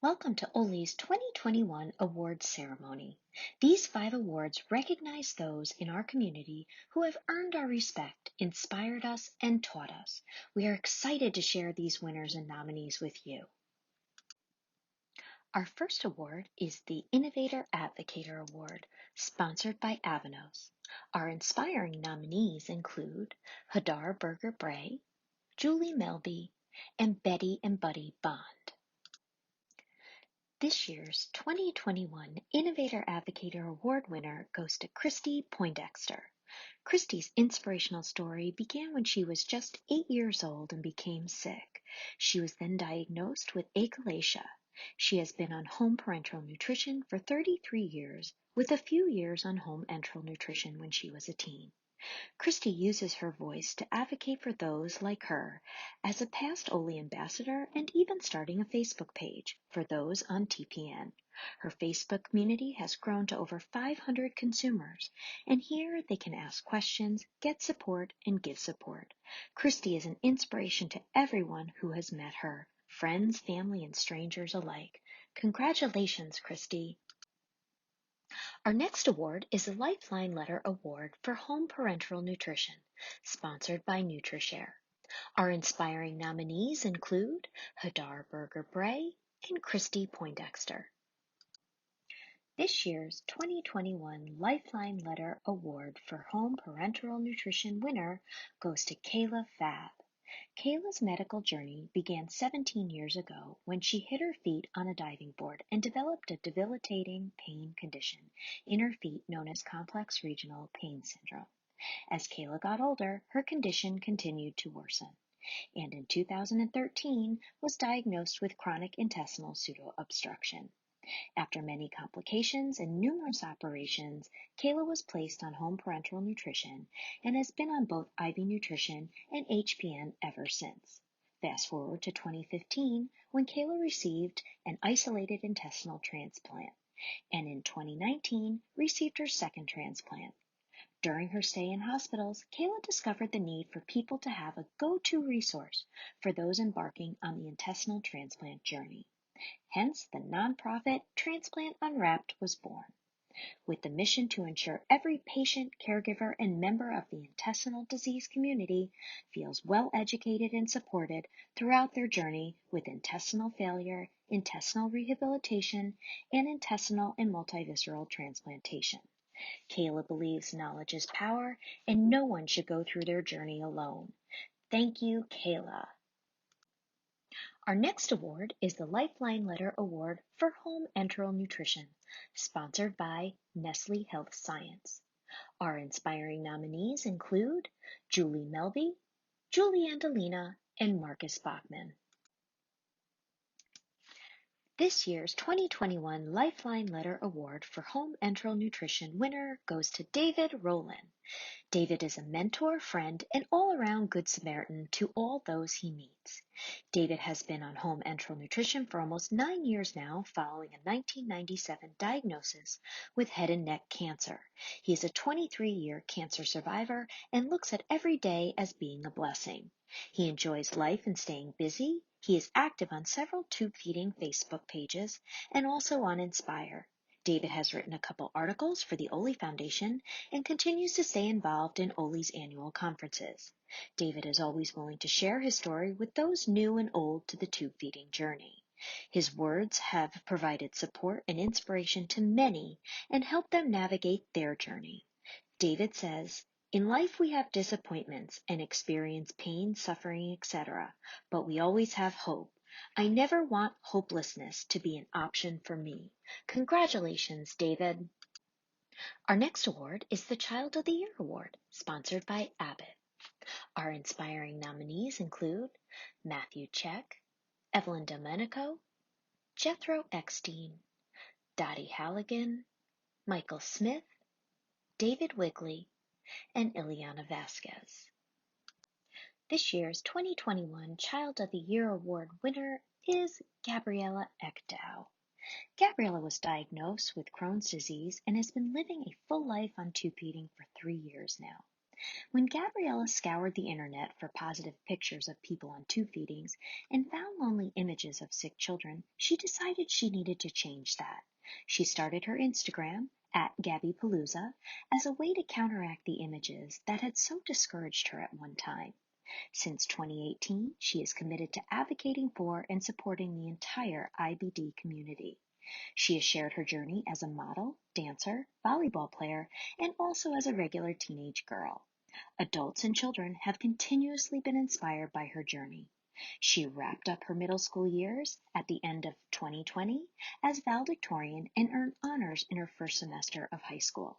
Welcome to Oley's 2021 Awards Ceremony. These 5 awards recognize those in our community who have earned our respect, inspired us, and taught us. We are excited to share these winners and nominees with you. Our first award is the Innovator Advocator Award, sponsored by AVANOS. Our inspiring nominees include Hadar Berger Bray, Julie Melby, and Betty and Buddy Bond. This year's 2021 Innovator Advocator Award winner goes to Kristy Poindexter. Kristy's inspirational story began when she was just 8 years old and became sick. She was then diagnosed with achalasia. She has been on home parenteral nutrition for 33 years, with a few years on home enteral nutrition when she was a teen. Kristy uses her voice to advocate for those like her as a past Oley ambassador and even starting a Facebook page for those on TPN. Her Facebook community has grown to over 500 consumers, and here they can ask questions, get support, and give support. Kristy is an inspiration to everyone who has met her, friends, family, and strangers alike. Congratulations, Kristy. Our next award is the LifelineLetter Award for Home Parenteral Nutrition, sponsored by NutriShare. Our inspiring nominees include Hadar Berger Bray and Kristy Poindexter. This year's 2021 LifelineLetter Award for Home Parenteral Nutrition winner goes to Kayla Pfab. Kayla's medical journey began 17 years ago when she hit her feet on a diving board and developed a debilitating pain condition in her feet known as complex regional pain syndrome. As Kayla got older, her condition continued to worsen, and in 2013 was diagnosed with chronic intestinal pseudo-obstruction. After many complications and numerous operations, Kayla was placed on home parenteral nutrition and has been on both IV nutrition and HPN ever since. Fast forward to 2015 when Kayla received an isolated intestinal transplant, and in 2019 received her second transplant. During her stay in hospitals, Kayla discovered the need for people to have a go-to resource for those embarking on the intestinal transplant journey. Hence, the nonprofit Transplant Unwrapped was born, with the mission to ensure every patient, caregiver, and member of the intestinal disease community feels well educated and supported throughout their journey with intestinal failure, intestinal rehabilitation, and intestinal and multivisceral transplantation. Kayla believes knowledge is power, and no one should go through their journey alone. Thank you, Kayla. Our next award is the LifelineLetter Award for Home Enteral Nutrition, sponsored by Nestle Health Science. Our inspiring nominees include Julie Melby, Julie Andalina, and Marcus Bachman. This year's 2021 LifelineLetter Award for Home Enteral Nutrition winner goes to David Rowland. David is a mentor, friend, and all-around good Samaritan to all those he meets. David has been on home enteral nutrition for almost 9 years now, following a 1997 diagnosis with head and neck cancer. He is a 23-year cancer survivor and looks at every day as being a blessing. He enjoys life and staying busy. He is active on several tube feeding Facebook pages and also on Inspire. David has written a couple articles for the Oley Foundation and continues to stay involved in Oley's annual conferences. David is always willing to share his story with those new and old to the tube feeding journey. His words have provided support and inspiration to many and helped them navigate their journey. David says, "In life we have disappointments and experience pain, suffering, etc., but we always have hope. I never want hopelessness to be an option for me." Congratulations, David. Our next award is the Child of the Year Award, sponsored by Abbott. Our inspiring nominees include Matthew Check, Evelyn Domenico, Jethro Eckstein, Dottie Halligan, Michael Smith, David Wigley, and Ileana Vasquez. This year's 2021 Child of the Year Award winner is Gabriella Ecdao. Gabriella was diagnosed with Crohn's disease and has been living a full life on tube feeding for 3 years now. When Gabriella scoured the internet for positive pictures of people on tube feedings and found lonely images of sick children, she decided she needed to change that. She started her Instagram, @GabbyPalooza, as a way to counteract the images that had so discouraged her at one time. Since 2018, she is committed to advocating for and supporting the entire IBD community. She has shared her journey as a model, dancer, volleyball player, and also as a regular teenage girl. Adults and children have continuously been inspired by her journey. She wrapped up her middle school years at the end of 2020 as valedictorian and earned honors in her first semester of high school.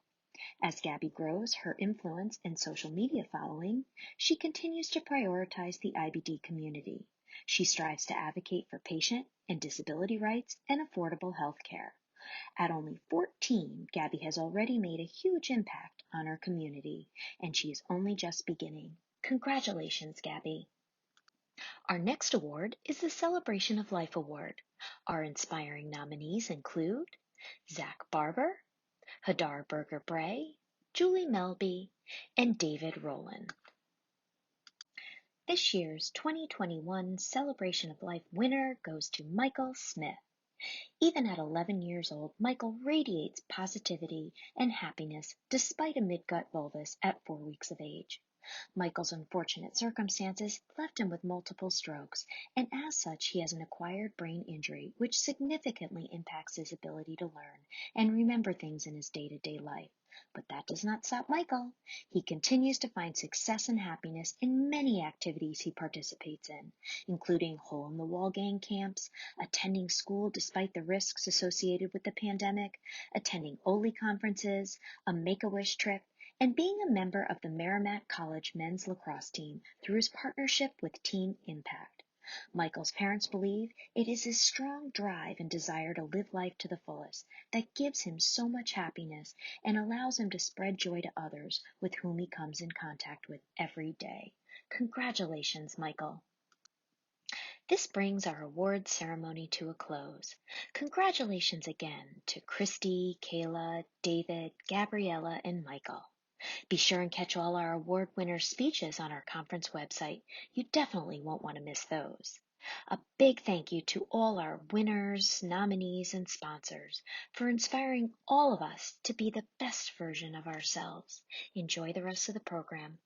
As Gabby grows her influence and social media following, she continues to prioritize the IBD community. She strives to advocate for patient and disability rights and affordable health care. At only 14, Gabby has already made a huge impact on her community, and she is only just beginning. Congratulations, Gabby. Our next award is the Celebration of Life Award. Our inspiring nominees include Zach Barber, Hadar Berger-Bray, Julie Melby, and David Rowland. This year's 2021 Celebration of Life winner goes to Michael Smith. Even at 11 years old, Michael radiates positivity and happiness despite a midgut volvulus at 4 weeks of age. Michael's unfortunate circumstances left him with multiple strokes, and as such, he has an acquired brain injury which significantly impacts his ability to learn and remember things in his day-to-day life. But that does not stop Michael. He continues to find success and happiness in many activities he participates in, including hole-in-the-wall gang camps, attending school despite the risks associated with the pandemic, attending Oley conferences, a Make-A-Wish trip, and being a member of the Merrimack College men's lacrosse team through his partnership with Team Impact. Michael's parents believe it is his strong drive and desire to live life to the fullest that gives him so much happiness and allows him to spread joy to others with whom he comes in contact with every day. Congratulations, Michael. This brings our awards ceremony to a close. Congratulations again to Kristy, Kayla, David, Gabriella, and Michael. Be sure and catch all our award winners' speeches on our conference website. You definitely won't want to miss those. A big thank you to all our winners, nominees, and sponsors for inspiring all of us to be the best version of ourselves. Enjoy the rest of the program.